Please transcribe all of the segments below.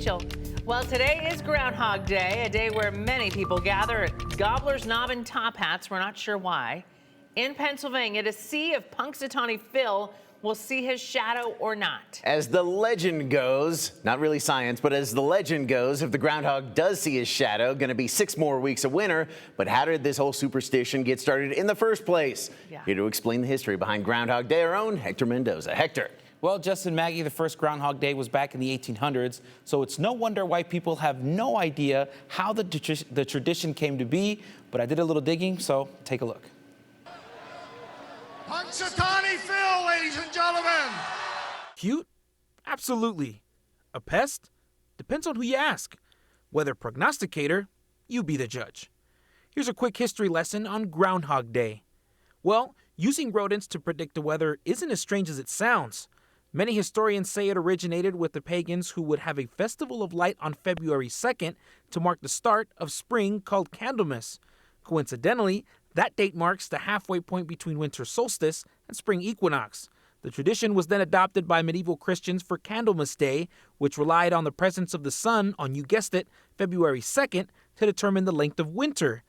Rachel. Well, today is Groundhog Day, a day where many people gather at Gobbler's Knob and Top Hats. We're not sure why. In Pennsylvania to see if Punxsutawney Phil will see his shadow or not. As the legend goes, not really science, but as the legend goes, if the groundhog does see his shadow, going to be 6 more weeks of winter. But how did this whole superstition get started in the first place? Here to explain the history behind Groundhog Day, our own Hector Mendoza. Hector. Well, Justin, Maggie, the first Groundhog Day was back in the 1800s, so it's no wonder why people have no idea how the tradition came to be. But I did a little digging, so take a look. Punxsutawney Phil, ladies and gentlemen. Cute? Absolutely. A pest? Depends on who you ask. Whether prognosticator, you be the judge. Here's a quick history lesson on Groundhog Day. Well, using rodents to predict the weather isn't as strange as it sounds. Many historians say it originated with the pagans who would have a festival of light on February 2nd to mark the start of spring called Candlemas. Coincidentally, that date marks the halfway point between winter solstice and spring equinox. The tradition was then adopted by medieval Christians for Candlemas Day, which relied on the presence of the sun on, you guessed it, February 2nd to determine the length of winter.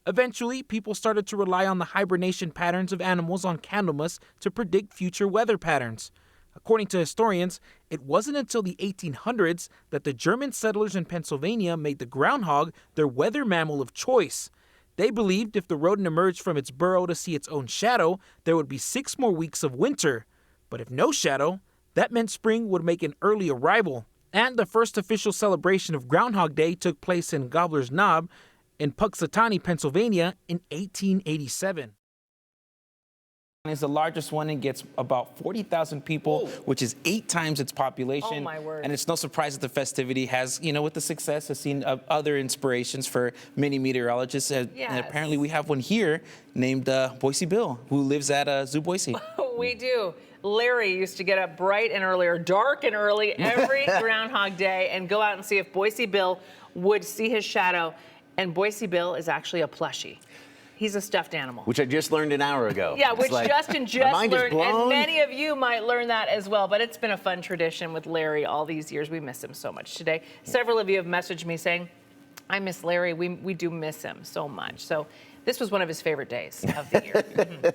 Eventually, people started to rely on the hibernation patterns of animals on Candlemas to predict future weather patterns. According to historians, it wasn't until the 1800s that the German settlers in Pennsylvania made the groundhog their weather mammal of choice. They believed if the rodent emerged from its burrow to see its own shadow, there would be 6 more weeks of winter. But if no shadow, that meant spring would make an early arrival. And the first official celebration of Groundhog Day took place in Gobbler's Knob in Punxsutawney, Pennsylvania in 1887. It's the largest one and gets about 40,000 people, which is 8 times its population. Oh, my word. And it's no surprise that the festivity has, with the success, has seen other inspirations for many meteorologists. And apparently we have one here named Boise Bill, who lives at Zoo Boise. We do. Larry used to get up bright and early, or dark and early, every Groundhog Day and go out and see if Boise Bill would see his shadow. And Boise Bill is actually a plushie. He's a stuffed animal. Which I just learned an hour ago. Yeah, which Justin just learned, and many many of you might learn that as well. But it's been a fun tradition with Larry all these years. We miss him so much today. Several of you have messaged me saying, I miss Larry. We do miss him so much. So this was one of his favorite days of the year.